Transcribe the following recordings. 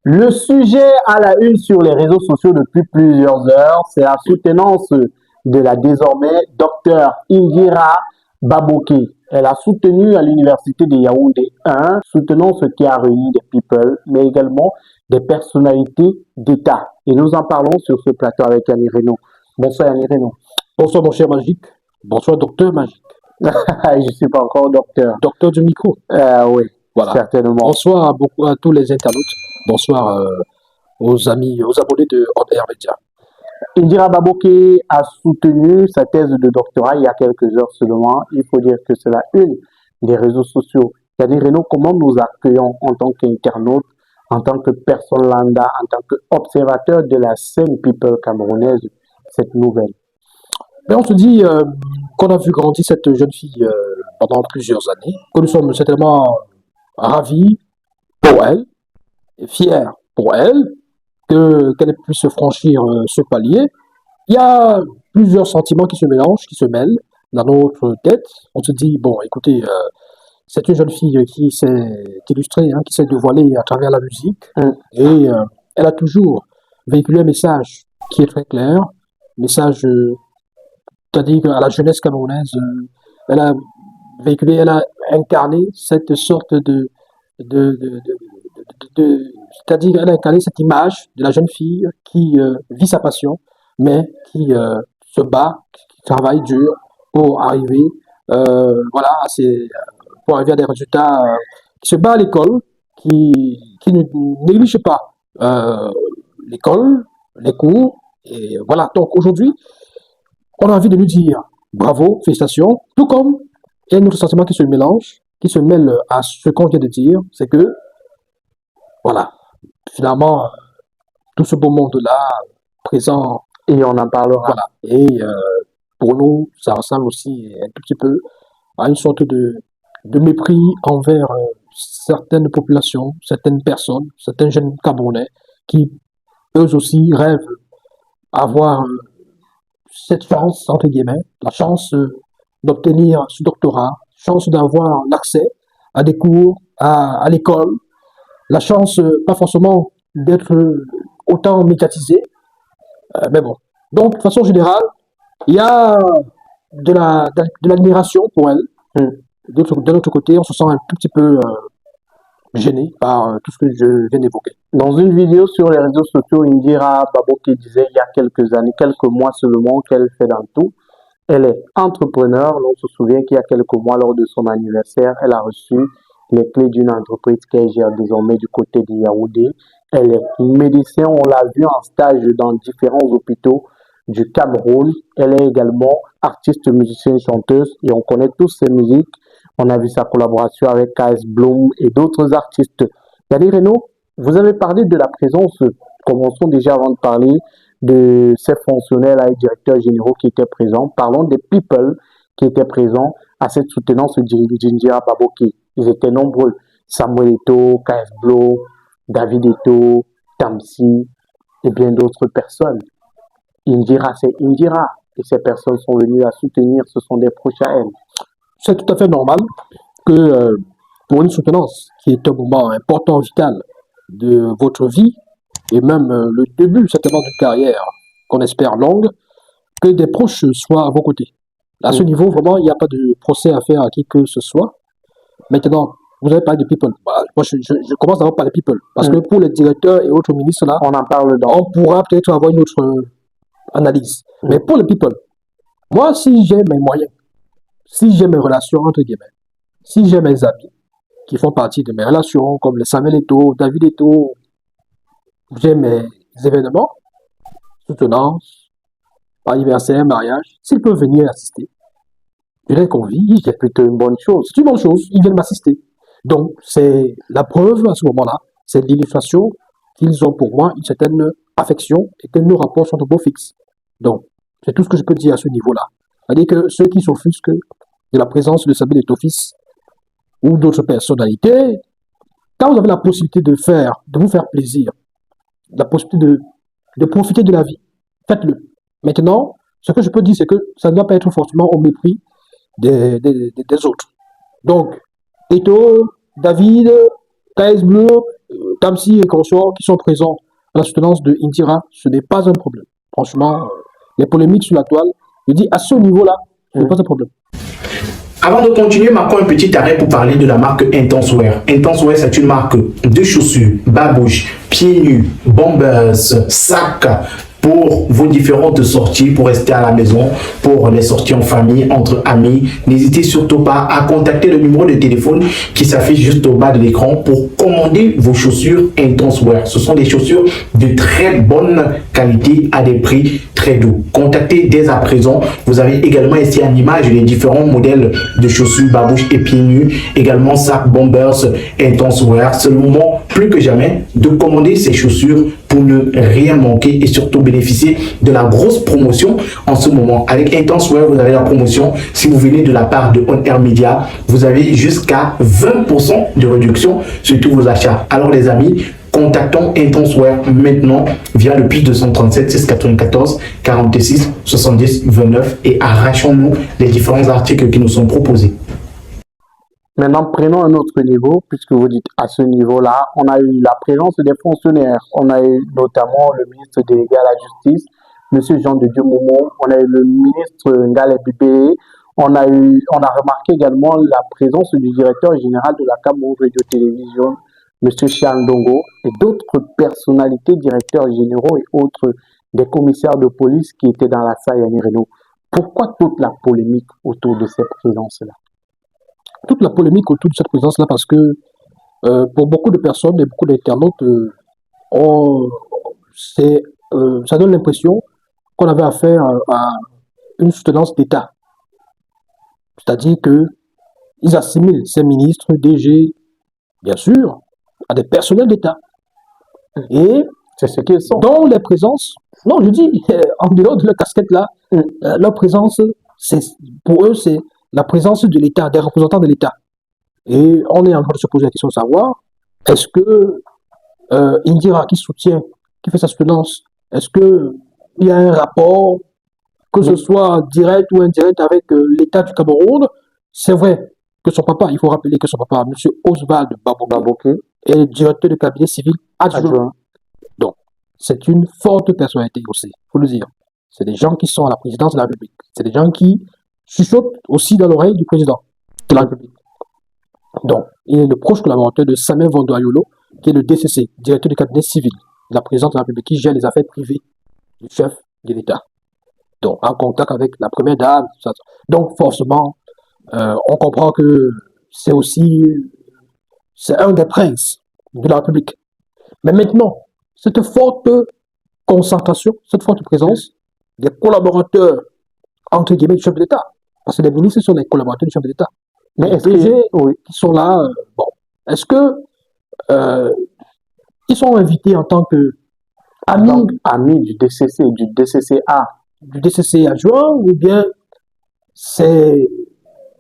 Le sujet à la une sur les réseaux sociaux depuis plusieurs heures, c'est la soutenance de la désormais docteure Indira Baboke. Elle a soutenu à l'université de Yaoundé un soutenance qui a réuni des people, mais également des personnalités d'État. Et nous en parlons sur ce plateau avec Yanni Reno. Bonsoir Yanni Reno. Bonsoir mon cher Magique. Bonsoir docteur Magique. Je ne suis pas encore docteur. Docteur du micro. Oui, Voilà. certainement. Bonsoir à tous les internautes. Bonsoir aux amis, aux abonnés de On Air Media. Indira Baboke a soutenu sa thèse de doctorat il y a quelques heures seulement. Il faut dire que c'est la une des réseaux sociaux. Yanni Reno, comment nous accueillons en tant qu'internautes, en tant que personne lambda, en tant qu'observateur de la scène people camerounaise, cette nouvelle? Mais on se dit qu'on a vu grandir cette jeune fille pendant plusieurs années, que nous sommes certainement ravis pour elle, et fiers pour elle, qu'elle puisse franchir ce palier. Il y a plusieurs sentiments qui se mélangent, qui se mêlent dans notre tête. On se dit, bon, écoutez, c'est une jeune fille qui s'est illustrée, hein, qui s'est dévoilée à travers la musique, et elle a toujours véhiculé un message qui est très clair, message, c'est-à-dire à la jeunesse camerounaise, elle a véhiculé, elle a incarné cette sorte de, de, de, c'est-à-dire elle a incarné cette image de la jeune fille qui vit sa passion, mais qui se bat, qui travaille dur pour arriver, voilà, pour arriver à des résultats, qui se bat à l'école, qui ne néglige pas l'école, les cours, et voilà. Donc aujourd'hui, on a envie de lui dire bravo, félicitations, tout comme il y a un autre sentiment qui se mélange, qui se mêle à ce qu'on vient de dire, c'est que, voilà, finalement, tout ce beau monde-là, présent, Et on en parlera. voilà, et pour nous, ça ressemble aussi un tout petit peu à une sorte de mépris envers certaines populations, certaines personnes, certains jeunes Camerounais qui, eux aussi, rêvent avoir cette chance, entre guillemets, la chance d'obtenir ce doctorat, chance d'avoir l'accès à des cours, à l'école, la chance, pas forcément d'être autant médiatisé, mais bon. Donc, de façon générale, il y a de l'admiration pour elle. De l'autre côté, on se sent un tout petit peu gêné par tout ce que je viens d'évoquer. Dans une vidéo sur les réseaux sociaux, Indira Baboke disait il y a quelques années, quelques mois seulement, qu'elle fait dans tout. Elle est entrepreneur. On se souvient qu'il y a quelques mois, lors de son anniversaire, elle a reçu les clés d'une entreprise qu'elle gère désormais du côté de Yaoundé. Elle est médecin, on l'a vu en stage dans différents hôpitaux du Cameroun. Elle est également artiste, musicienne, chanteuse et on connaît tous ses musiques. On a vu sa collaboration avec KS Bloom et d'autres artistes. Yanni Reno, vous avez parlé de la présence, commençons déjà avant de parler de ces fonctionnaires et directeurs généraux qui étaient présents. Parlons des people qui étaient présents à cette soutenance d'Indira Baboke. Ils étaient nombreux. Samuel Eto'o, KS Bloom, David Eto'o, Tamsi et bien d'autres personnes. Indira, c'est Indira. Et ces personnes sont venues la soutenir, ce sont des proches à elle. C'est tout à fait normal que pour une soutenance qui est un moment important, vital de votre vie, et même le début certainement d'une carrière qu'on espère longue, que des proches soient à vos côtés. À ce niveau, vraiment, il n'y a pas de procès à faire à qui que ce soit. Maintenant, vous avez parlé de people. Voilà, moi, je commence d'abord par les people. Parce que pour les directeurs et autres ministres, là, On en parle dans. on pourra peut-être avoir une autre analyse. Mais pour les people, moi, si j'ai mes moyens, si j'ai mes relations, entre guillemets, si j'ai mes amis qui font partie de mes relations, comme les Samuel Eto'o, David Eto'o, j'ai mes événements, soutenance, anniversaire, mariage, s'ils peuvent venir assister, je les convie, C'est plutôt une bonne chose. c'est une bonne chose, ils viennent m'assister. Donc, c'est la preuve à ce moment-là, c'est l'illustration qu'ils ont pour moi une certaine affection et que nos rapports sont au beau fixe. Donc, c'est tout ce que je peux dire à ce niveau-là. C'est-à-dire que ceux qui s'offusquent de la présence de Samuel Eto'o fils ou d'autres personnalités, quand vous avez la possibilité de vous faire plaisir, la possibilité de profiter de la vie, faites-le. Maintenant, ce que je peux dire, c'est que ça ne doit pas être forcément au mépris des autres. Donc, Eto'o, David, KS Bleu Kamsi et consorts qui sont présents à la soutenance de Indira, ce n'est pas un problème. Franchement, les polémiques sur la toile, je dis à ce niveau-là, ce n'est pas un problème. Avant de continuer, marquons un petit arrêt pour parler de la marque Intense Wear. Intense Wear, c'est une marque de chaussures, babouches, pieds nus, bombers, sacs, pour vos différentes sorties, pour rester à la maison, pour les sorties en famille, entre amis. N'hésitez surtout pas à contacter le numéro de téléphone qui s'affiche juste au bas de l'écran pour commander vos chaussures Intense Wear. Ce sont des chaussures de très bonne qualité à des prix très doux. Contactez dès à présent. Vous avez également ici en image les différents modèles de chaussures babouches et pieds nus, également sacs bombers Intense Wear. C'est le moment plus que jamais de commander ces chaussures pour ne rien manquer et surtout bénéficier de la grosse promotion en ce moment. Avec Intense Wear, vous avez la promotion. Si vous venez de la part de On Air Media, vous avez jusqu'à 20% de réduction sur tous vos achats. Alors les amis, contactons Intense Wear maintenant via le plus 237 694 46 70 29 et arrachons-nous les différents articles qui nous sont proposés. Maintenant, prenons un autre niveau, puisque vous dites à ce niveau-là, on a eu la présence des fonctionnaires. On a eu notamment le ministre délégué à la justice, M. Jean de Dieu Momo. On a eu le ministre Ngale Bibé. On a remarqué également la présence du directeur général de la Cameroun Radio-Télévision, M. Chiandongo, et d'autres personnalités, directeurs généraux et autres des commissaires de police qui étaient dans la salle Yanni Renault. Pourquoi toute la polémique autour de cette présence-là? Toute la polémique autour de cette présence-là, parce que pour beaucoup de personnes et beaucoup d'internautes, ça donne l'impression qu'on avait affaire à une soutenance d'État. C'est-à-dire qu'ils assimilent ces ministres, DG, bien sûr, à des personnels d'État. Et c'est ce qu'ils sont. Dans les présences, non, je dis, en dehors de leur casquette-là, leur présence, pour eux, c'est la présence de l'État, des représentants de l'État. Et on est en train de se poser la question de savoir, est-ce que Indira qui soutient, qui fait sa soutenance, est-ce qu'il y a un rapport, que ce soit direct ou indirect, avec l'État du Cameroun? C'est vrai que son papa, il faut rappeler que son papa, M. Oswald Baboké, est le directeur de cabinet civil adjoint. Donc, c'est une forte personnalité aussi, il faut le dire. C'est des gens qui sont à la présidence de la République. C'est des gens qui chuchotent aussi dans l'oreille du président de la République. Donc, il est le proche collaborateur de Samuel Vandoayolo, qui est le DCC, directeur du cabinet civil de la présidence de la République, qui gère les affaires privées du chef de l'État. Donc, en contact avec la première dame. Donc, forcément, on comprend que c'est un des princes de la République. Mais maintenant, cette forte concentration, cette forte présence des collaborateurs, entre guillemets, du chef de l'État, parce que les ministres sont des collaborateurs du chef de l'État. Mais est-ce qui sont là, est-ce que ils sont invités en tant que amis du DCC, du DCCA, du DCC adjoint, ou bien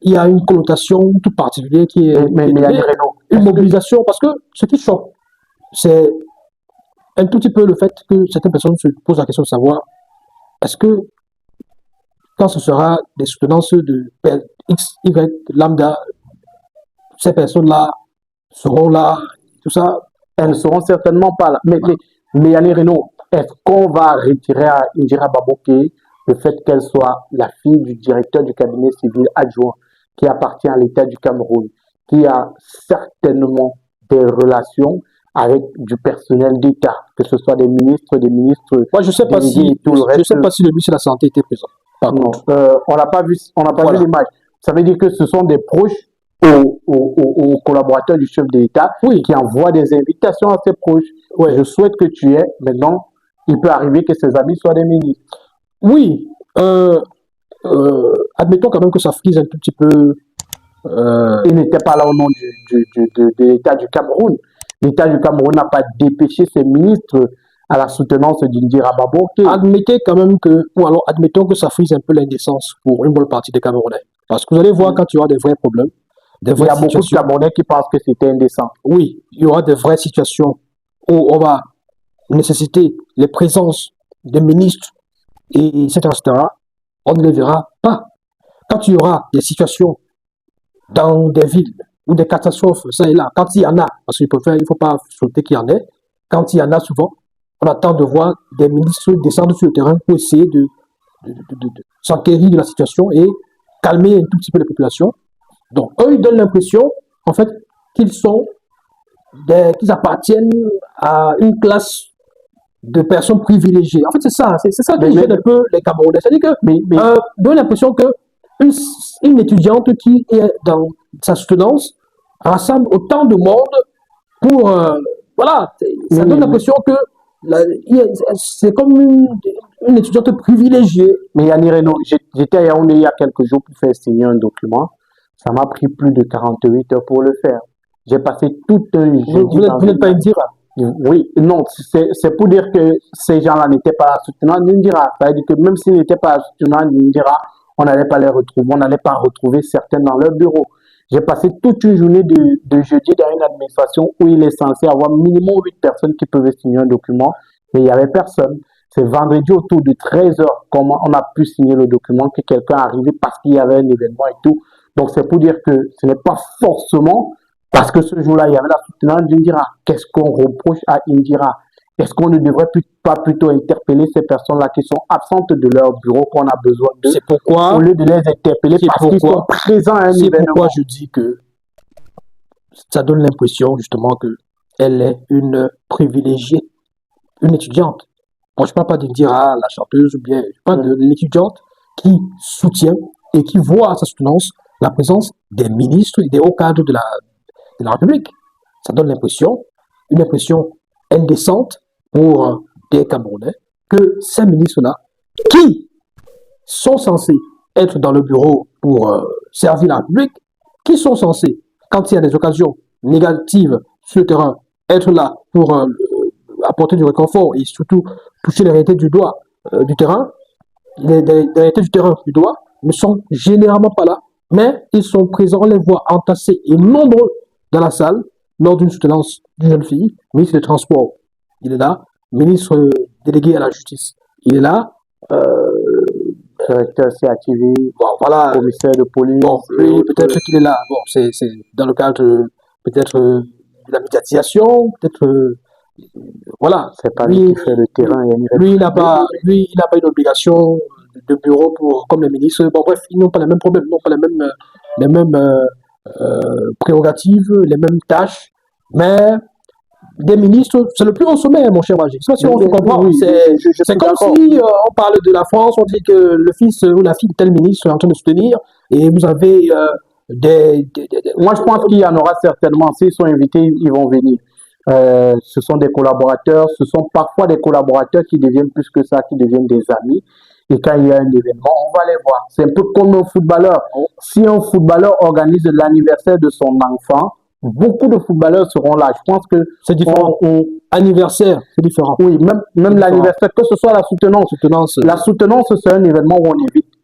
il y a une connotation toute particulière qui est une mobilisation, parce que ce qui choque, c'est un tout petit peu le fait que certaines personnes se posent la question de savoir, est-ce que quand ce sera des soutenances de X, Y, lambda, ces personnes-là seront là, tout ça? Elles ne seront certainement pas là. Mais Yanni Renault, est-ce qu'on va retirer à Indira Baboké le fait qu'elle soit la fille du directeur du cabinet civil adjoint qui appartient à l'État du Cameroun, qui a certainement des relations avec du personnel d'État, que ce soit des ministres. Moi, je ne sais pas si le ministre de la Santé était présent. Non, on n'a pas vu l'image. Ça veut dire que ce sont des proches aux collaborateurs du chef de l'État qui envoient des invitations à ses proches. Je souhaite que tu aies. Maintenant, il peut arriver que ses amis soient des ministres. Oui. Admettons quand même que ça frise un tout petit peu. Il n'était pas là au nom de l'État du Cameroun. L'État du Cameroun n'a pas dépêché ses ministres à la soutenance d'Indira Baboké. Admettons que ça frise un peu l'indécence pour une bonne partie des Camerounais. Parce que vous allez voir quand il y aura des vrais problèmes, il y a beaucoup de Camerounais qui pensent que c'était indécent. Oui, il y aura des vraies situations où on va nécessiter les présences des ministres, et etc. On ne les verra pas. Quand il y aura des situations dans des villes ou des catastrophes, ça et là, quand il y en a, parce qu'il ne faut pas souhaiter qu'il y en ait, quand il y en a souvent, on attend de voir des ministres descendre sur le terrain pour essayer de s'enquérir de la situation et calmer un tout petit peu les populations. Donc, eux, ils donnent l'impression, en fait, qu'ils sont qu'ils appartiennent à une classe de personnes privilégiées. En fait, c'est ça qui gêne un peu les Camerounais. C'est-à-dire que donne l'impression que une étudiante qui est dans sa soutenance rassemble autant de monde pour voilà, ça donne l'impression que c'est comme une étudiante privilégiée. Mais Yanni Reno, j'étais à Yaoundé il y a quelques jours pour faire signer un document. Ça m'a pris plus de 48 heures pour le faire. J'ai passé tout un jeudi. Vous n'êtes pas Indira? Oui, non, c'est pour dire que ces gens-là n'étaient pas la soutenance d'Indira. Ça veut dire que même s'ils n'étaient pas la soutenance d'Indira, on n'allait pas les retrouver. On n'allait pas retrouver certains dans leur bureau. J'ai passé toute une journée de jeudi dans une administration où il est censé avoir minimum 8 personnes qui peuvent signer un document, mais il n'y avait personne. C'est vendredi autour de 13 heures comment on a pu signer le document que quelqu'un est arrivé parce qu'il y avait un événement et tout. Donc c'est pour dire que ce n'est pas forcément parce que ce jour-là, il y avait la soutenance d'Indira. Qu'est-ce qu'on reproche à Indira? Est-ce qu'on ne devrait pas plutôt interpeller ces personnes-là qui sont absentes de leur bureau, qu'on a besoin d'eux, c'est pourquoi, au lieu de les interpeller parce qu'ils sont présents à un événement? C'est pourquoi je dis que ça donne l'impression justement qu'elle est une privilégiée, une étudiante. Bon, je ne parle pas d'Indira, la chanteuse, ou bien je parle de l'étudiante qui soutient et qui voit à sa soutenance la présence des ministres et des hauts cadres de la République. Ça donne une impression indécente pour des Camerounais que ces ministres-là, qui sont censés être dans le bureau pour servir la République, qui sont censés, quand il y a des occasions négatives sur le terrain, être là pour apporter du réconfort et surtout toucher les réalités du terrain, les réalités du terrain du doigt, ne sont généralement pas là, mais ils sont présents, on les voit entassés et nombreux dans la salle lors d'une soutenance d'une jeune fille, ministre des Transports, il est là, ministre délégué à la justice, il est là, directeur CATV, bon, voilà, commissaire de police. Bon, oui, peut-être qu'il est là. Bon, c'est dans le cadre peut-être de la médiatisation, peut-être voilà. C'est pas lui qui fait le terrain. Lui, il n'a pas une obligation de bureau comme les ministres. Bon, bref, ils n'ont pas les mêmes problèmes, ils n'ont pas les mêmes prérogatives, les mêmes tâches, mais des ministres, c'est le plus haut sommet, mon cher Magic. Si on se comprend, oui, c'est comme si on parle de la France, on dit que le fils ou la fille de tel ministre est en train de soutenir, et vous avez Moi, je pense qu'il y en aura certainement. S'ils sont invités, ils vont venir. Ce sont des collaborateurs, ce sont parfois des collaborateurs qui deviennent plus que ça, qui deviennent des amis. Et quand il y a un événement, on va les voir. C'est un peu comme un footballeur. Si un footballeur organise l'anniversaire de son enfant, beaucoup de footballeurs seront là. Je pense que c'est différent. Anniversaire, c'est différent. Oui, même l'anniversaire, que ce soit la soutenance. La soutenance, c'est un événement où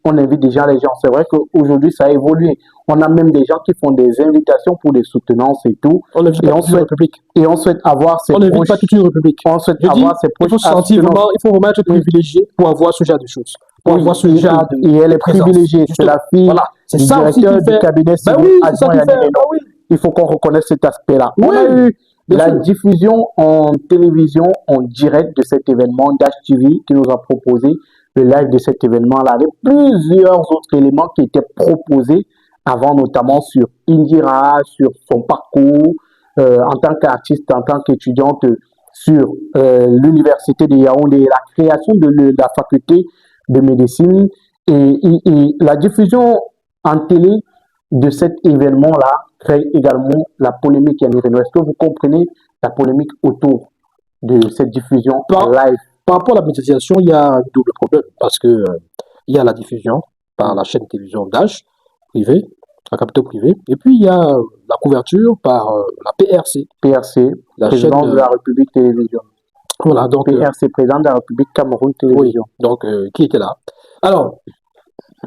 on invite déjà les gens. C'est vrai qu'aujourd'hui, ça a évolué. On a même des gens qui font des invitations pour des soutenances et tout. On invite pas toute une république. Et on souhaite avoir ces On n'invite pas toute une république. On souhaite avoir ces proches. Il faut vraiment être privilégié pour avoir ce genre de choses. Pour avoir ce genre de. Et elle est privilégiée. C'est la fille du directeur du cabinet civil adjoint Yanni Reno. Il faut qu'on reconnaisse cet aspect-là. On a eu la diffusion en télévision en direct de cet événement d'HTV qui nous a proposé le live de cet événement-là avec plusieurs autres éléments qui étaient proposés avant, notamment sur Indira, sur son parcours en tant qu'artiste, en tant qu'étudiante sur l'université de Yaoundé, la création de la faculté de médecine et la diffusion en télé de cet événement-là crée également la polémique. Est-ce que vous comprenez la polémique autour de cette diffusion live? Par rapport à la médiatisation, il y a un double problème parce que il y a la diffusion par la chaîne télévision d'âge privée, la capitale privée, et puis il y a la couverture par la PRC. La présidence de la République Télévision. Voilà, donc PRC, président de la République Cameroun Télévision. Oui, donc qui était là. Alors,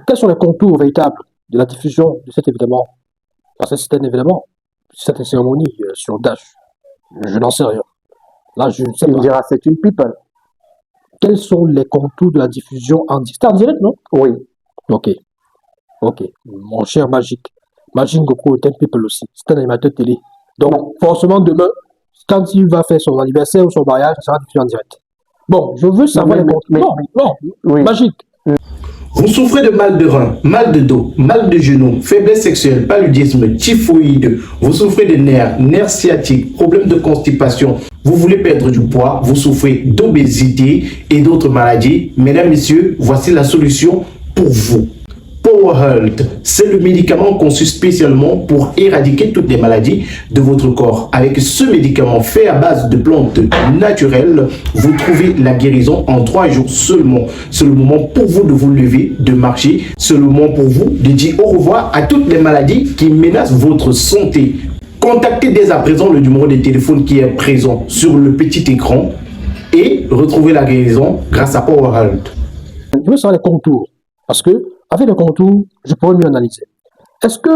quels sont les contours véritables de la diffusion de cet événement? Parce que c'est un événement, c'est une cérémonie sur Dash. Je n'en sais rien. Là, je ne sais pas. Il dira c'est une people. Quels sont les contours de la diffusion en direct? C'est en direct, non? Oui. Ok. Mon cher Magique. Majin Goko est un people aussi. C'est un animateur télé. Donc, Non. forcément, demain, quand il va faire son anniversaire ou son mariage, ça sera diffusé en direct. Bon, je veux savoir mais- les contours. mais- Non, non, Oui. magique. Vous souffrez de mal de rein, mal de dos, mal de genoux, faiblesse sexuelle, paludisme, typhoïde, vous souffrez de nerfs sciatiques, problèmes de constipation, vous voulez perdre du poids, vous souffrez d'obésité et d'autres maladies. Mesdames, messieurs, voici la solution pour vous. Power Health, c'est le médicament conçu spécialement pour éradiquer toutes les maladies de votre corps. Avec ce médicament fait à base de plantes naturelles, vous trouvez la guérison en 3 jours seulement. C'est le moment pour vous de vous lever, de marcher. C'est le moment pour vous de dire au revoir à toutes les maladies qui menacent votre santé. Contactez dès à présent le numéro de téléphone qui est présent sur le petit écran et retrouvez la guérison grâce à Power Health. Je veux savoir les contours. Parce que, avec les contours, je pourrais mieux analyser. Est-ce que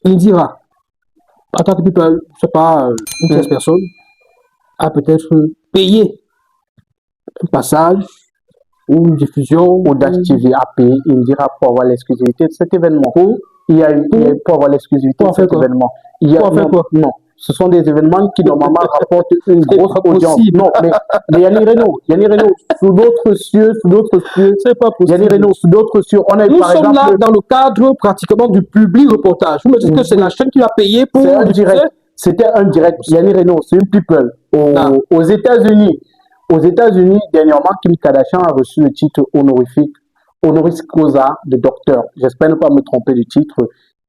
il dira, en tant que people, je sais pas, une tierce personne a peut-être payé un passage ou une diffusion Ou Dash TV a payé Indira pour avoir l'exclusivité de cet événement. Pour avoir l'exclusivité de Pour faire cet quoi? événement. Il y a, Pour faire non, quoi? non. Ce sont des événements qui normalement rapportent une C'est grosse pas audience. possible. Non, mais Yannick Reno, sous d'autres cieux, C'est pas possible. Yannick Reno, sous d'autres cieux, on a eu Nous par sommes exemple, là dans le cadre pratiquement du public reportage. Vous me dites que c'est la chaîne qui va payer pour c'est un diffuser? direct. C'était un direct. Yannick Reno, c'est une people. Ah. Aux États-Unis, dernièrement, Kim Kardashian a reçu le titre honorifique, honoris causa de docteur. J'espère ne pas me tromper du titre.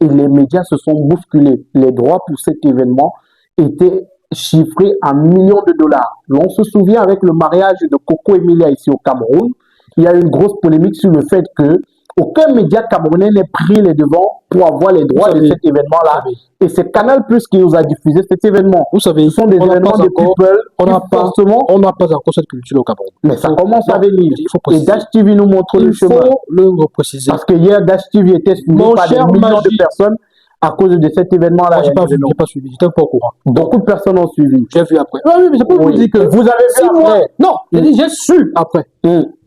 Et les médias se sont bousculés. Les droits pour cet événement étaient chiffrés en millions de dollars. On se souvient avec le mariage de Coco Emilia ici au Cameroun, il y a eu une grosse polémique sur le fait que aucun média camerounais n'ait pris les devants pour avoir les droits de cet événement-là. Et c'est Canal Plus qui nous a diffusé cet événement. Vous savez, Ce sont des on n'a événements pas de encore- people on n'a qui pas- forcément, on n'a pas encore cette culture au Cameroun. mais ça Il faut- commence à non, venir. il faut Et préciser. Dash TV nous montre le Il chemin. faut le repréciser. Parce que hier, Dash TV était suivi Mon par des cher millions de Magie. personnes à cause de cet événement-là. Moi, j'ai pas vu, Yannick Reno. j'ai pas suivi, j'étais pas au courant. Beaucoup de personnes ont suivi. J'ai vu après. Oui, mais c'est pour vous Oui. dire que Vous avez vu 6 mois. après. Non, j'ai dit, j'ai su après.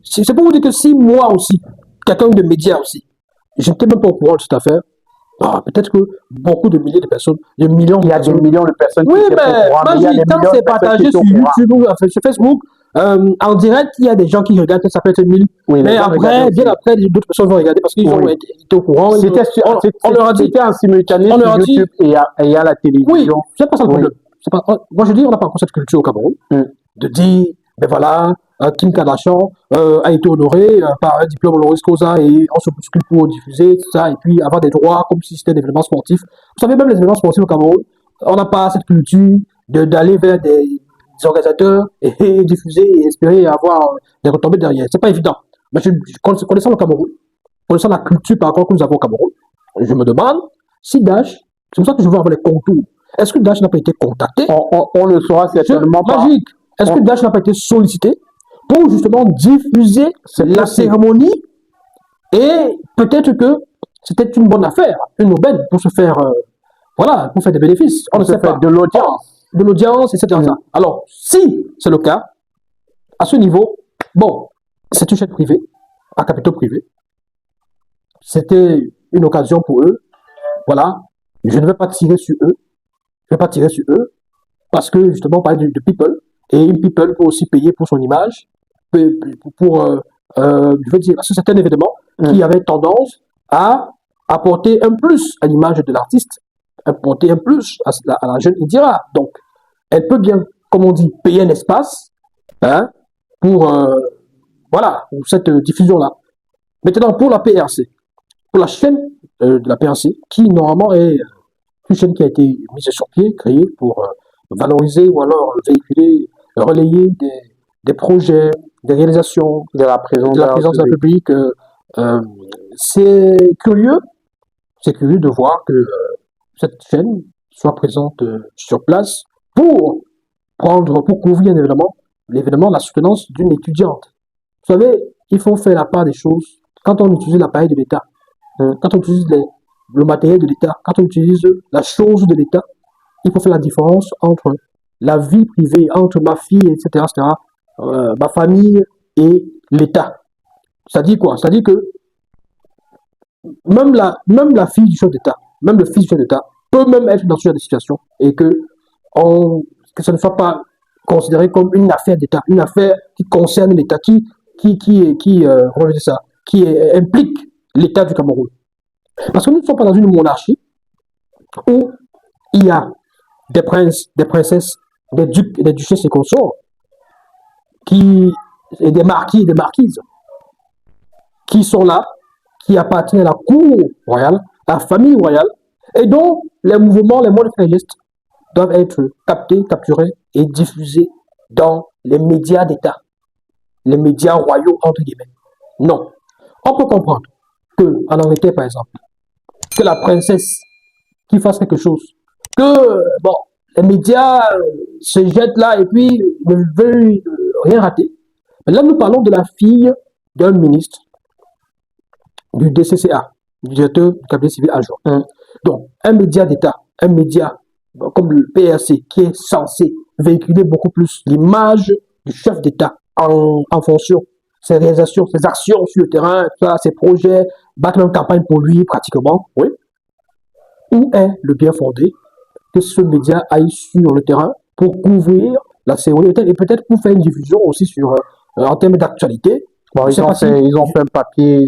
C'est pour vous dire que 6 mois aussi, quelqu'un de médias aussi, j'étais même pas au courant de cette affaire. Ah, peut-être que beaucoup de milliers de personnes, de millions de Il y a des personnes. millions de personnes Oui, qui étaient mais au courant, mais il y a Magie, des quand millions de c'est personnes partagé qui sur étaient au courant. YouTube ou sur Facebook, en direct, il y a des gens qui regardent, ça peut être 1000. Oui, les Mais gens après, regardaient bien aussi. après, d'autres personnes vont regarder parce qu'ils Oui. ont été au courant. C'était On leur a dit, c'était en simultané on sur leur a dit- YouTube et il y a la télévision. oui, c'est pas ça le Oui. problème. C'est pas, moi, je dis, on n'a pas encore cette culture au Cameroun de dire, ben voilà, Kim Kardashian a été honoré par un diplôme honoris causa et on se bouscule pour diffuser tout ça et puis avoir des droits comme si c'était un événement sportif. Vous savez, même les événements sportifs au Cameroun, on n'a pas cette culture d'aller vers des organisateurs et diffuser et espérer avoir des retombées derrière. C'est pas évident. Mais connaissant le Cameroun, connaissant la culture par contre que nous avons au Cameroun, je me demande si Dash, c'est pour ça que je veux avoir les contours. Est-ce que Dash n'a pas été contacté? On le saura certainement pas. Magique. Est-ce que Dash n'a pas été sollicité pour justement diffuser la possible. cérémonie et peut-être que c'était une bonne affaire, une aubaine pour se faire, voilà, pour faire des bénéfices. On ne sait pas. De l'audience. De l'audience, etc. Alors, si c'est le cas, à ce niveau, bon, c'est une chaîne privée, à capitaux privés. C'était une occasion pour eux. Voilà. Je ne vais pas tirer sur eux. Je ne vais pas tirer sur eux parce que justement, on parlait de people. Et une people peut aussi payer pour son image, je veux dire, parce que c'est un événement qui avait tendance à apporter un plus à l'image de l'artiste, apporter un plus à la jeune Indira. Donc, elle peut bien, comme on dit, payer un espace pour, voilà, pour cette diffusion-là. Maintenant, pour la PRC, pour la chaîne de la PRC, qui normalement est une chaîne qui a été mise sur pied, créée pour valoriser ou alors véhiculer, relayer des projets, des réalisations, de la présence de la présence d'un public. C'est curieux de voir que cette chaîne soit présente sur place pour couvrir un événement, l'événement de la soutenance d'une étudiante. Vous savez, il faut faire la part des choses. Quand on utilise l'appareil de l'État, quand on utilise le matériel de l'État, quand on utilise la chose de l'État, il faut faire la différence entre la vie privée, entre ma fille, etc., ma famille et l'État. Ça dit quoi? Ça dit que même la fille du chef d'État, même le fils du chef d'État, peut même être dans ce genre de situation et que ça ne soit pas considéré comme une affaire d'État, une affaire qui concerne l'État, comment je dis ça, implique l'État du Cameroun. Parce que nous ne sommes pas dans une monarchie où il y a des princes, des princesses, des ducs et des duchesses et consorts, et des marquis et des marquises, qui sont là, qui appartiennent à la cour royale, à la famille royale, et dont les mouvements, les modes et les gestes doivent être captés, capturés et diffusés dans les médias d'État, les médias royaux, entre guillemets. Non. On peut comprendre qu'en Angleterre, par exemple, que la princesse qui fasse quelque chose, que, bon, les médias se jettent là et puis ne veulent rien rater. Mais là, nous parlons de la fille d'un ministre du DCCA, du directeur du cabinet civil adjoint. Donc, un média d'État, un média comme le PRC, qui est censé véhiculer beaucoup plus l'image du chef d'État en fonction, ses réalisations, ses actions sur le terrain, ses projets, battre une campagne pour lui pratiquement, oui. Où est le bien fondé que ce média aille sur le terrain pour couvrir la cérémonie et peut-être pour faire une diffusion aussi en termes d'actualité. Bon, ils ont fait un papier dessus.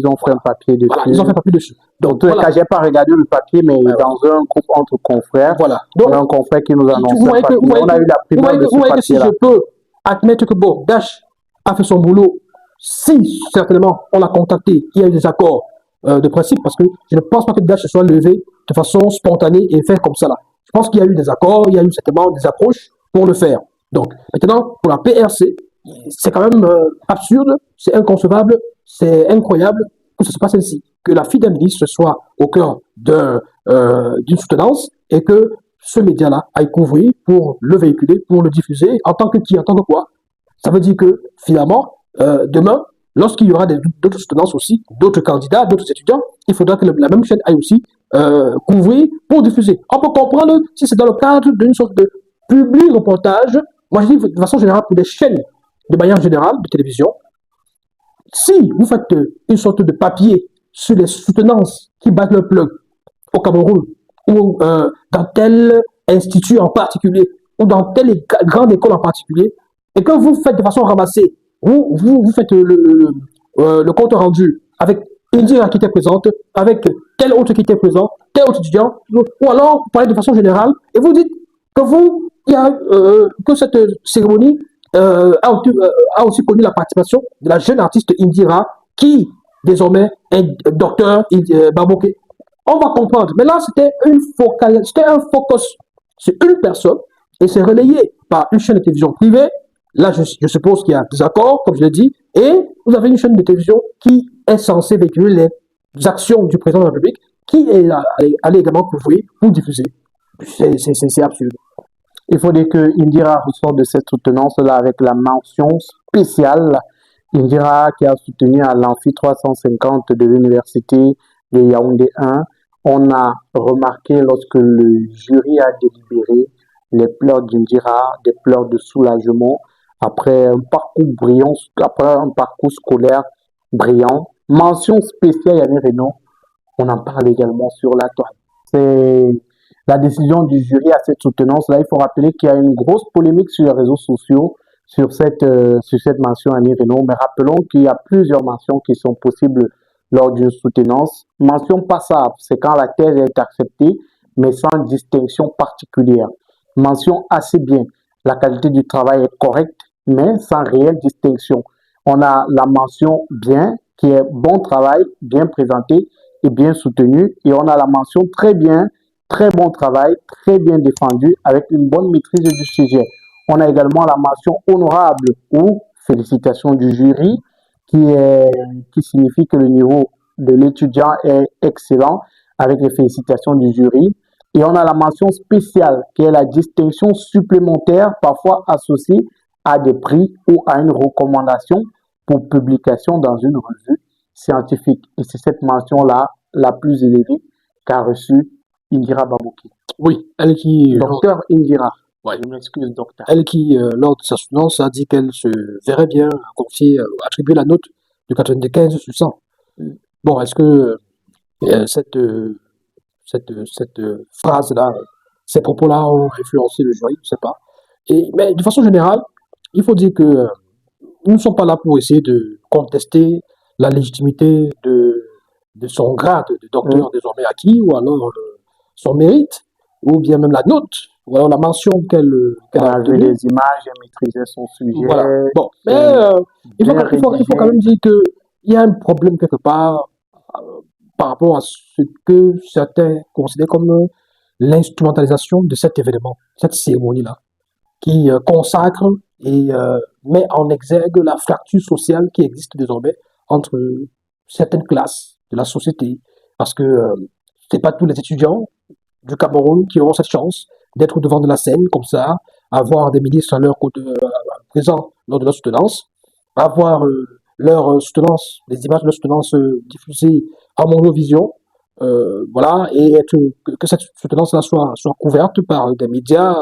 Voilà, ils ont fait un papier dessus. Donc, en tout cas, j'ai pas regardé le papier, mais dans un groupe entre confrères, voilà. Donc, un confrère qui nous a annoncé un papier. On a eu la primeur de ce papier-là. Si je peux admettre que bon, Dash a fait son boulot, si certainement on l'a contacté, il y a eu des accords de principe, parce que je ne pense pas que Dash se soit levé de façon spontanée et fait comme ça là. Je pense qu'il y a eu des accords, il y a eu certainement des approches pour le faire. Donc, maintenant, pour la PRC, c'est quand même absurde, c'est inconcevable, c'est incroyable que ce se passe ainsi. Que la fille d'un ministre soit au cœur d'une soutenance et que ce média-là aille couvrir pour le véhiculer, pour le diffuser, en tant que qui, en tant que quoi. Ça veut dire que finalement, demain, lorsqu'il y aura d'autres soutenances aussi, d'autres candidats, d'autres étudiants, il faudra que la même chaîne aille aussi couvrir pour diffuser. On peut comprendre si c'est dans le cadre d'une sorte de public reportage. Moi, je dis de façon générale pour des chaînes de manière générale de télévision. Si vous faites une sorte de papier sur les soutenances qui battent le plug au Cameroun ou dans tel institut en particulier ou dans telle grande école en particulier et que vous faites de façon ramassée, vous faites le compte rendu avec Indira qui était présente, avec tel autre qui était présent, tel autre étudiant, ou alors vous parlez de façon générale et vous dites que cette cérémonie a aussi connu la participation de la jeune artiste Indira qui désormais est docteur Baboke. On va comprendre. Mais là, c'était un focus sur une personne et c'est relayé par une chaîne de télévision privée. Là, je suppose qu'il y a des accords, comme je l'ai dit, et vous avez une chaîne de télévision qui est censée véhiculer les actions du président de la République, qui est allée également couvrir pour diffuser. C'est absurde. Il faut dire que Indira ressort de cette soutenance-là avec la mention spéciale. Indira qui a soutenu à l'Amphi 350 de l'Université de Yaoundé 1. On a remarqué lorsque le jury a délibéré les pleurs d'Indira, des pleurs de soulagement après un parcours brillant, après un parcours scolaire brillant. Mention spéciale Yannick Renaud. On en parle également sur la toile. C'est la décision du jury à cette soutenance-là. Il faut rappeler qu'il y a une grosse polémique sur les réseaux sociaux sur cette mention Annie Renaud. Mais rappelons qu'il y a plusieurs mentions qui sont possibles lors d'une soutenance. Mention passable, c'est quand la thèse est acceptée, mais sans distinction particulière. Mention assez bien, la qualité du travail est correcte, mais sans réelle distinction. On a la mention bien, qui est bon travail, bien présenté et bien soutenu. Et on a la mention très bien, très bon travail, très bien défendu, avec une bonne maîtrise du sujet. On a également la mention honorable ou félicitations du jury, qui signifie que le niveau de l'étudiant est excellent, avec les félicitations du jury. Et on a la mention spéciale, qui est la distinction supplémentaire, parfois associée à des prix ou à une recommandation pour publication dans une revue scientifique. Et c'est cette mention-là la plus élevée qu'a reçue Indira Baboke. Oui, elle qui... Docteur Indira. Ouais. Je m'excuse, docteur. Elle qui, lors de sa soutenance, a dit qu'elle se verrait bien confier, attribuer la note de 95 sur 100. Bon, est-ce que Et, cette phrase-là, ces propos-là ont influencé le jury, je sais pas. Mais de façon générale, il faut dire que nous ne sommes pas là pour essayer de contester la légitimité de son grade de docteur désormais acquis, ou alors son mérite, ou bien même la note, ou alors la mention qu'elle On a a vu obtenue. les images, elle maîtrisait son sujet. Voilà. Bon, mais il bien faut quand même dire qu'il y a un problème quelque part par rapport à ce que certains considèrent comme l'instrumentalisation de cet événement, cette cérémonie-là, qui consacre et met en exergue la fracture sociale qui existe désormais entre certaines classes de la société. Parce que c'est pas tous les étudiants du Cameroun qui auront cette chance d'être devant de la scène comme ça, avoir des ministres à leur côté présents lors de leur soutenance, avoir leur soutenance, les images de leur soutenance diffusées en monovision, voilà, et que cette soutenance-là soit couverte par des médias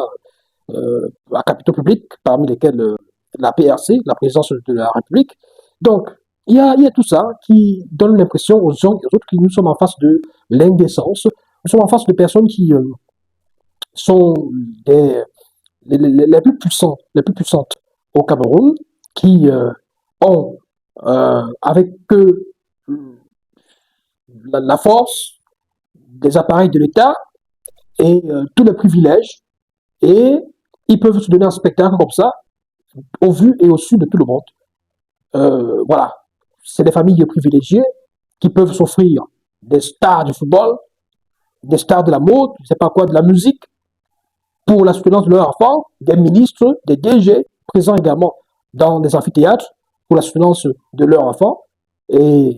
à capitaux publics, parmi lesquels la PRC, la présidence de la République. Donc, il y a tout ça qui donne l'impression aux uns et aux autres que nous sommes en face de l'indécence. Nous sommes en face de personnes qui sont les plus puissantes au Cameroun, qui ont avec eux la force des appareils de l'État et tous les privilèges, et ils peuvent se donner un spectacle comme ça, au vu et au su de tout le monde. Voilà, c'est des familles privilégiées qui peuvent s'offrir des stars du football, des stars de la mode, je ne sais pas quoi, de la musique, pour la soutenance de leurs enfants, des ministres, des DG, présents également dans des amphithéâtres pour la soutenance de leurs enfants. Et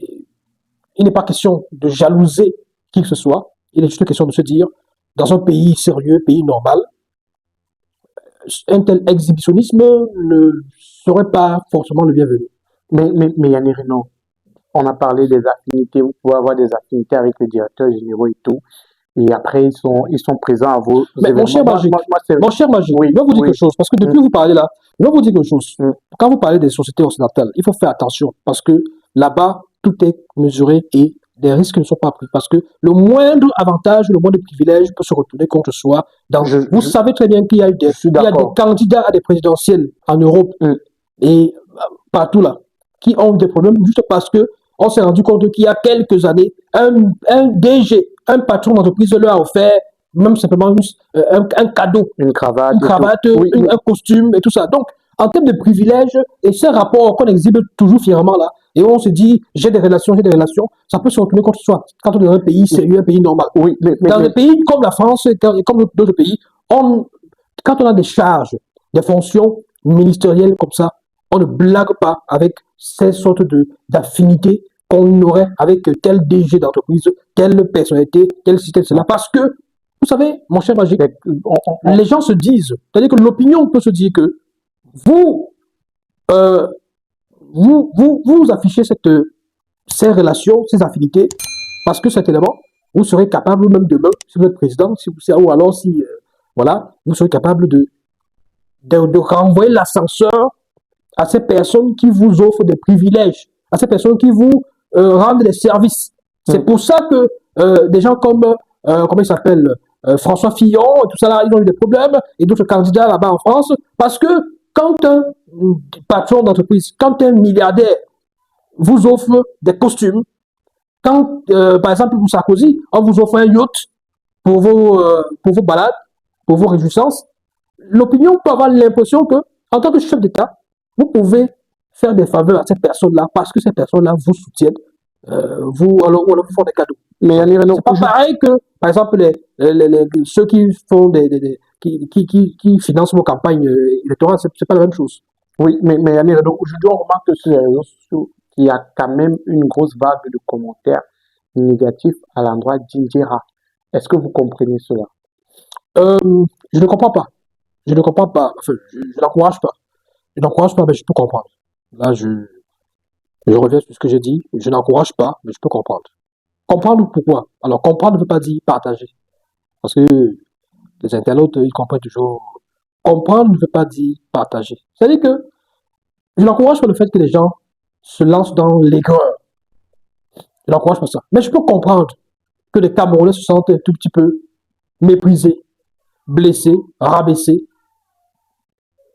il n'est pas question de jalouser qui que ce soit, il est juste question de se dire, dans un pays sérieux, pays normal, un tel exhibitionnisme ne serait pas forcément le bienvenu. Mais Yannick Renaud, on a parlé des affinités, vous pouvez avoir des affinités avec les directeurs généraux et tout, et après ils sont présents à vos Mais événements. mon cher Magique, Oui, je vais vous dire oui. quelque chose, parce que depuis que vous parlez là, je vais vous dire quelque chose. Mm. Quand vous parlez des sociétés occidentales, il faut faire attention, parce que là-bas, tout est mesuré et des risques ne sont pas pris, parce que le moindre avantage, le moindre privilège peut se retourner contre soi. Vous savez très bien qu'il y a des candidats à des présidentielles en Europe et partout là, qui ont des problèmes juste parce que on s'est rendu compte qu'il y a quelques années, un DG, un patron d'entreprise leur a offert même simplement un cadeau, une cravate, un costume et tout ça. Donc, en termes de privilèges, et ces rapports qu'on exhibe toujours fièrement là, et on se dit, j'ai des relations, ça peut se retourner contre soi. Quand on est dans un pays sérieux, un pays normal. Oui, dans des pays comme la France et comme d'autres pays, quand on a des charges, des fonctions ministérielles comme ça, on ne blague pas avec ces sortes d'affinités qu'on aurait avec tel DG d'entreprise, telle personnalité, tel système, cela. Parce que, vous savez, mon cher Magique, les gens se disent, c'est-à-dire que l'opinion peut se dire que vous affichez ces relations, ces affinités, parce que cet élément, vous serez capable même demain, si vous êtes président, ou alors si, voilà, vous serez capable de renvoyer l'ascenseur à ces personnes qui vous offrent des privilèges, à ces personnes qui vous rendent des services. C'est pour ça que des gens comme, comment il s'appelle, François Fillon, et tout ça là, ils ont eu des problèmes, et d'autres candidats là-bas en France, parce que quand un patron d'entreprise, quand un milliardaire vous offre des costumes, quand, par exemple, pour Sarkozy, on vous offre un yacht pour vos balades, pour vos réjouissances, l'opinion peut avoir l'impression que, en tant que chef d'État, vous pouvez faire des faveurs à ces personnes-là parce que ces personnes-là vous soutiennent, ou alors vous font des cadeaux. Mais c'est pas pareil que, par exemple, ceux qui font qui financent vos campagnes électorales, c'est pas la même chose. Oui, mais Yannick Renaud, aujourd'hui on remarque sur les réseaux sociaux qu'il y a quand même une grosse vague de commentaires négatifs à l'endroit d'Indira. Est-ce que vous comprenez cela? Je ne comprends pas. Je ne comprends pas. Enfin, je n'encourage pas. Je n'encourage pas, mais je peux comprendre. Là, je reviens sur ce que j'ai dit. Je n'encourage pas, mais je peux comprendre. Comprendre pourquoi? Alors, comprendre ne veut pas dire partager. Parce que les internautes, ils comprennent toujours. Comprendre ne veut pas dire partager. C'est-à-dire que je n'encourage pas le fait que les gens se lancent dans l'aigreur. Je n'encourage pas ça. Mais je peux comprendre que les Camerounais se sentent un tout petit peu méprisés, blessés, rabaissés.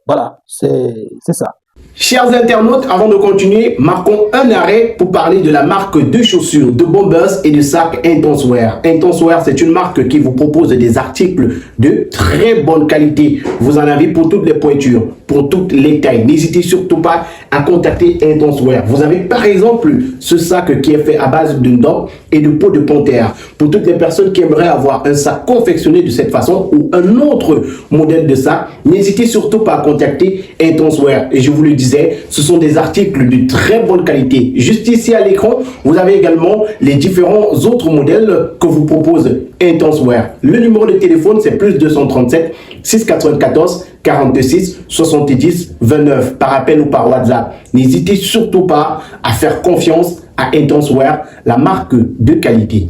Voilà, c'est ça. Chers internautes, avant de continuer, marquons un arrêt pour parler de la marque de chaussures, de bombers et de sacs Intenswear. Intenswear, c'est une marque qui vous propose des articles de très bonne qualité. Vous en avez pour toutes les pointures, pour toutes les tailles. N'hésitez surtout pas à contacter Intenswear. Vous avez par exemple ce sac qui est fait à base de dents et de peau de panthère. Pour toutes les personnes qui aimeraient avoir un sac confectionné de cette façon ou un autre modèle de sac, n'hésitez surtout pas à contacter Intenswear. Et je vous le disais, ce sont des articles de très bonne qualité. Juste ici à l'écran, vous avez également les différents autres modèles que vous propose Intenswear. Le numéro de téléphone, c'est plus 237 694 46 70 29 par appel ou par WhatsApp. N'hésitez surtout pas à faire confiance à Intenswear, la marque de qualité.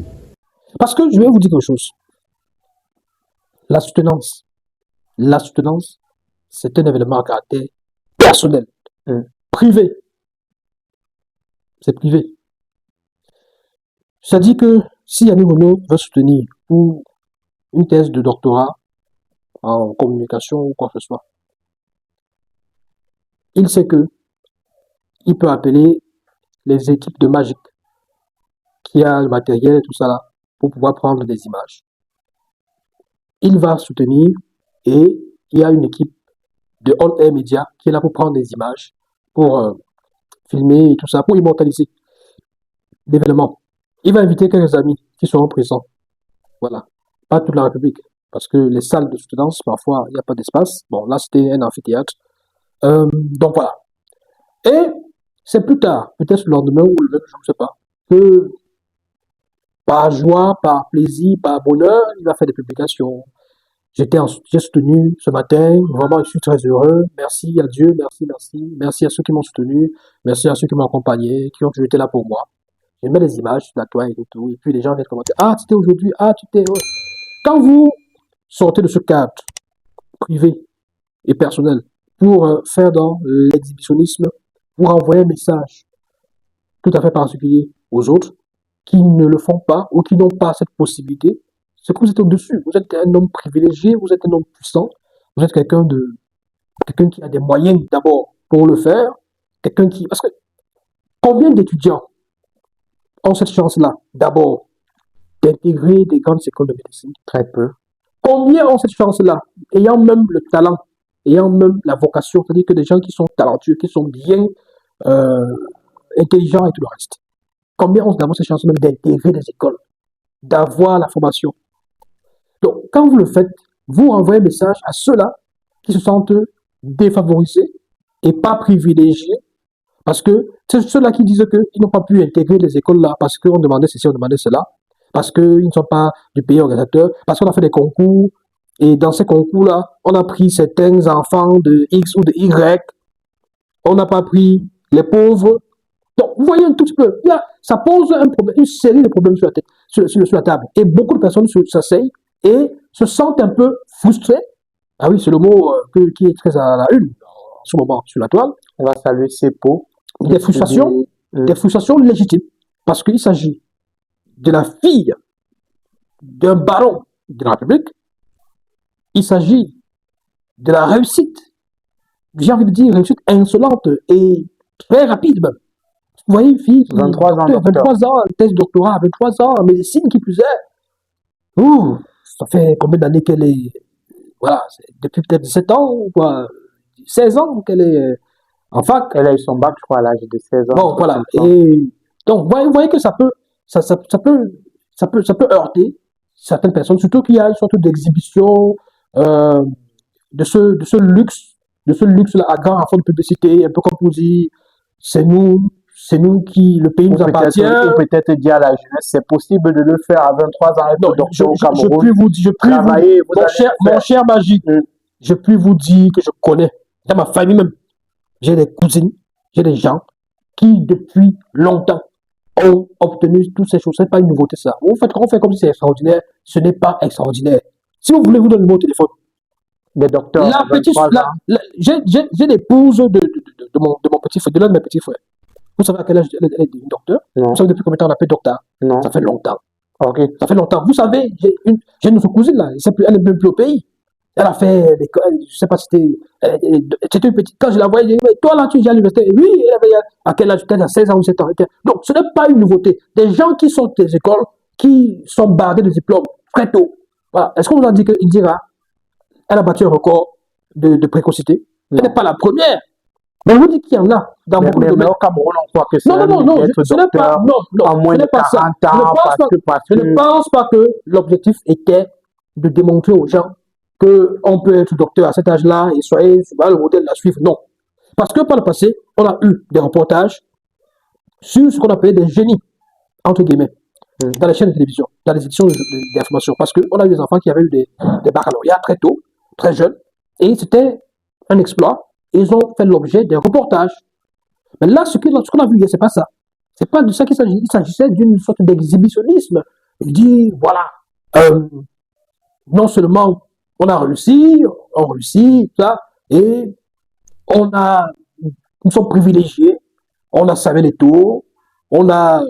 Parce que je vais vous dire quelque chose. La soutenance, c'est un événement à caractère personnel, privé. C'est privé. Ça dit que si Yannick Renaud veut soutenir ou une thèse de doctorat en communication ou quoi que ce soit, il sait que il peut appeler les équipes de Magic qui a le matériel et tout ça là pour pouvoir prendre des images. Il va soutenir et il y a une équipe de On Air Media qui est là pour prendre des images, pour filmer et tout ça, pour immortaliser l'événement. Il va inviter quelques amis qui seront présents. Voilà. Pas toute la République. Parce que les salles de soutenance, parfois, il n'y a pas d'espace. Bon, là, c'était un amphithéâtre. Donc, voilà. Et c'est plus tard, peut-être le lendemain ou le même jour, je ne sais pas, que par joie, par plaisir, par bonheur, il va faire des publications. J'ai soutenu ce matin, vraiment je suis très heureux, merci à Dieu, merci à ceux qui m'ont soutenu, merci à ceux qui m'ont accompagné, qui ont toujours été là pour moi. Je mets des images sur la toile et tout, et puis les gens viennent commenter, ah tu t'es aujourd'hui, ah tu t'es... Ouais. Quand vous sortez de ce cadre privé et personnel pour faire dans l'exhibitionnisme, pour envoyer un message tout à fait particulier aux autres qui ne le font pas ou qui n'ont pas cette possibilité, c'est que vous êtes au-dessus. Vous êtes un homme privilégié, vous êtes un homme puissant, vous êtes quelqu'un qui a des moyens d'abord pour le faire, parce que combien d'étudiants ont cette chance-là, d'abord, d'intégrer des grandes écoles de médecine? Très peu. Combien ont cette chance-là, ayant même le talent, ayant même la vocation, c'est-à-dire que des gens qui sont talentueux, qui sont bien intelligents et tout le reste. Combien ont d'abord cette chance même d'intégrer des écoles, d'avoir la formation? Donc, quand vous le faites, vous envoyez un message à ceux-là qui se sentent défavorisés et pas privilégiés, parce que c'est ceux-là qui disent qu'ils n'ont pas pu intégrer les écoles là, parce qu'on demandait ceci, on demandait cela, parce qu'ils ne sont pas du pays organisateur, parce qu'on a fait des concours, et dans ces concours-là, on a pris certains enfants de X ou de Y, on n'a pas pris les pauvres. Donc, vous voyez un tout petit peu, là, ça pose un problème, une série de problèmes sur la tête, sur la table, et beaucoup de personnes s'asseyent et se sentent un peu frustrés. Ah oui, c'est le mot qui est très à la une en ce moment sur la toile. On va saluer Sepo. Des frustrations légitimes, parce qu'il s'agit de la fille d'un baron de la République, il s'agit de la réussite, j'ai envie de dire réussite insolente et très rapide même. Vous voyez une fille qui 23 ans, 23 ans, thèse de doctorat, 23 ans en médecine qui plus est. Ouh, ça fait combien d'années qu'elle est, voilà, depuis peut-être 17 ans ou quoi, 16 ans qu'elle est en fac. Elle a eu son bac, je crois, à l'âge de 16 ans. Bon, voilà. Et donc, vous voyez que ça peut heurter certaines personnes, surtout qu'il y a une sorte d'exhibition de ce luxe-là à grand enfant de publicité, un peu comme vous dit, c'est nous qui, le pays nous appartient. Ou peut-être dire à la jeunesse, c'est possible de le faire à 23 ans avec le docteur au Cameroun. Je puis vous dire, mon cher Magique, je puis vous dire que je connais, dans ma famille même, j'ai des cousines, j'ai des gens qui, depuis longtemps, ont obtenu toutes ces choses. Ce n'est pas une nouveauté, ça. On fait comme si c'est extraordinaire. Ce n'est pas extraordinaire. Si vous voulez, vous donner le numéro de téléphone. Des docteurs. J'ai l'épouse de mon petit frère, de l'un de mes petits frères. Vous savez à quel âge elle est devenue docteur? Non. Vous savez depuis combien de temps on appelle docteur? Non. Ça fait longtemps. Ok. Ça fait longtemps. Vous savez, j'ai une autre cousine là, elle est même plus au pays. Elle a fait l'école, je sais pas si c'était une petite. Quand je la voyais, je dis, mais toi là, tu es à l'université. Oui, elle avait à quel âge? Peut-être à 16 ans ou 7 ans. Donc, ce n'est pas une nouveauté. Des gens qui sont des écoles, qui sont bardés de diplômes très tôt. Voilà. Est-ce qu'on vous a dit qu'Indira, elle a battu un record de précocité? Elle Non. n'est pas la première. Mais je vous dis qu'il y en a dans beaucoup de domaines. au Cameroun, on croit que c'est Non, non, non, non, d'être ce n'est pas, docteur non, en moins ce de n'est pas ça. 40 Je ne ans pense pas, je ne pense pas que l'objectif était de démontrer aux gens qu'on peut être docteur à cet âge-là et soyez le modèle à suivre. Non. Parce que par le passé, on a eu des reportages sur ce qu'on appelait des génies, entre guillemets, dans les chaînes de télévision, dans les éditions d'information. Parce qu'on a eu des enfants qui avaient eu des baccalauréats très tôt, très jeunes, et c'était un exploit. Et ils ont fait l'objet des reportages. Mais là, ce qu'on a vu hier, c'est pas ça. C'est pas de ça qu'il s'agit. Il s'agissait d'une sorte d'exhibitionnisme. Il dit, voilà, non seulement on réussit, ça, et nous sommes privilégiés, on a Samuel Eto'o, on a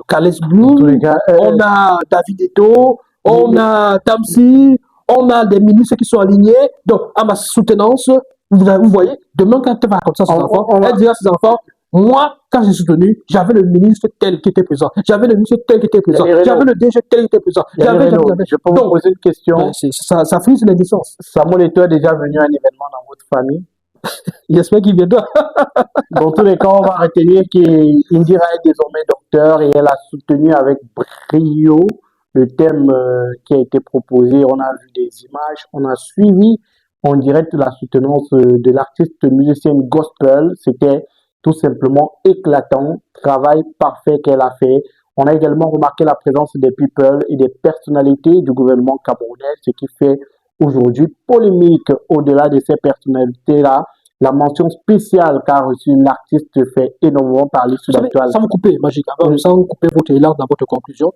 Carles Bloom, on a David Eto'o, on a Tamsi, on a des ministres qui sont alignés. Donc, à ma soutenance, vous voyez, demain, quand elle va raconter ça à ses enfants, elle dira à ses enfants, moi, quand j'ai soutenu, j'avais le ministre tel qui était présent, j'avais le ministre tel qui était présent, j'avais le DG tel qui était présent. Je peux vous poser une question. Ça frise l'indécence. Samuel Eto'o est déjà venu à un événement dans votre famille? J'espère qu'il viendra. Dans tous les cas, on va retenir qu'Indira est désormais docteur et elle a soutenu avec brio le thème qui a été proposé. On a vu des images, on a suivi en direct la soutenance de l'artiste musicienne gospel. C'était tout simplement éclatant, travail parfait qu'elle a fait. On a également remarqué la présence des people et des personnalités du gouvernement camerounais, ce qui fait aujourd'hui polémique. Au-delà de ces personnalités-là, la mention spéciale qu'a reçue l'artiste fait énormément parler sur l'actualité. Sans vous couper, Magique, sans vous couper votre élan dans votre conclusion,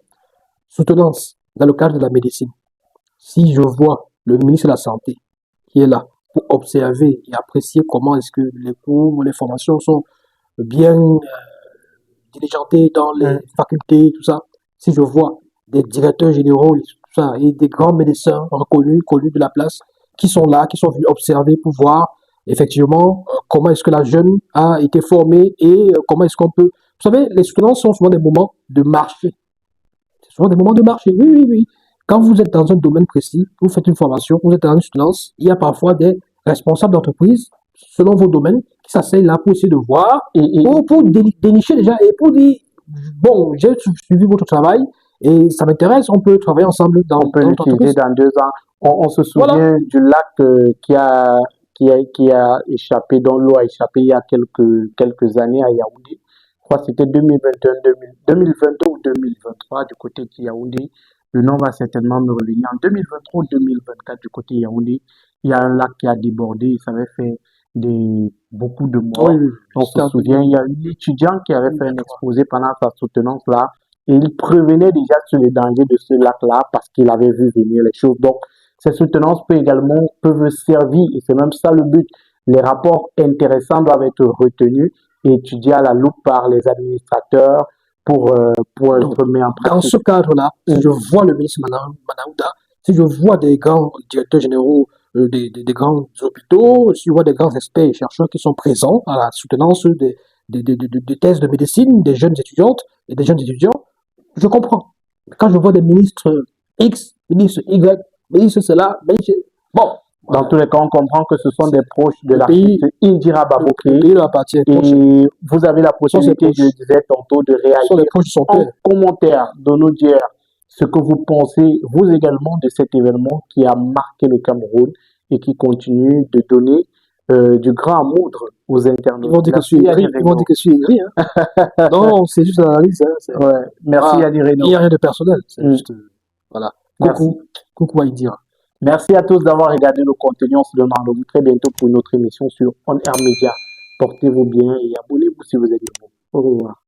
soutenance dans le cadre de la médecine. Si je vois le ministre de la Santé qui est là pour observer et apprécier comment est-ce que les cours ou les formations sont bien diligentées dans les facultés, tout ça, si je vois des directeurs généraux et tout ça, et des grands médecins reconnus, connus de la place, qui sont là, qui sont venus observer pour voir effectivement comment est-ce que la jeune a été formée et comment est-ce qu'on peut... Vous savez, les soutenances sont souvent des moments de marché. C'est souvent des moments de marché, oui, oui, oui. Quand vous êtes dans un domaine précis, vous faites une formation, vous êtes dans une soutenance, il y a parfois des responsables d'entreprise, selon vos domaines, qui s'asseyent là pour essayer de voir, pour dénicher déjà, et pour dire, bon, j'ai suivi votre travail, et ça m'intéresse, on peut travailler ensemble dans on peut l'utiliser dans 2 ans. On se souvient du lac qui a échappé, dont l'eau a échappé il y a quelques années à Yaoundé. Je crois que c'était 2022 ou 2023 du côté de Yaoundé. Le nom va certainement me revenir. En 2023 ou 2024 du côté de Yaoundé, il y a un lac qui a débordé. Ça avait fait beaucoup de morts. Oui, on se souvient, il y a un étudiant qui avait fait un exposé pendant sa soutenance là. Et il prévenait déjà sur les dangers de ce lac-là parce qu'il avait vu venir les choses. Donc, ces soutenances peuvent servir, et c'est même ça le but. Les rapports intéressants doivent être retenus et étudiés à la loupe par les administrateurs pour être mis en pratique. Dans ce cadre-là, si je vois le ministre Manaouda, si je vois des grands directeurs généraux des grands hôpitaux, si je vois des grands experts et chercheurs qui sont présents à la soutenance des thèses de médecine des jeunes étudiantes et des jeunes étudiants, je comprends. Quand je vois des ministres X, ministres Y, ministres cela, bon. Dans tous les cas, on comprend que ce sont des proches de l'artiste Indira Baboké. Et vous avez la possibilité, je disais tantôt, de réagir en commentaire, de nous dire ce que vous pensez, vous également, de cet événement qui a marqué le Cameroun et qui continue de donner du grand moudre aux internautes. Ils vont dire que je suis aigri. Hein. Non, c'est juste l'analyse. Hein. Ouais. Merci Yadi Reno. Il n'y a rien de personnel. C'est juste, voilà. Coucou à Indira. Merci à tous d'avoir regardé le contenu. On se donne rendez-vous très bientôt pour une autre émission sur On Air Media. Portez-vous bien et abonnez-vous si vous êtes nouveau. Au revoir.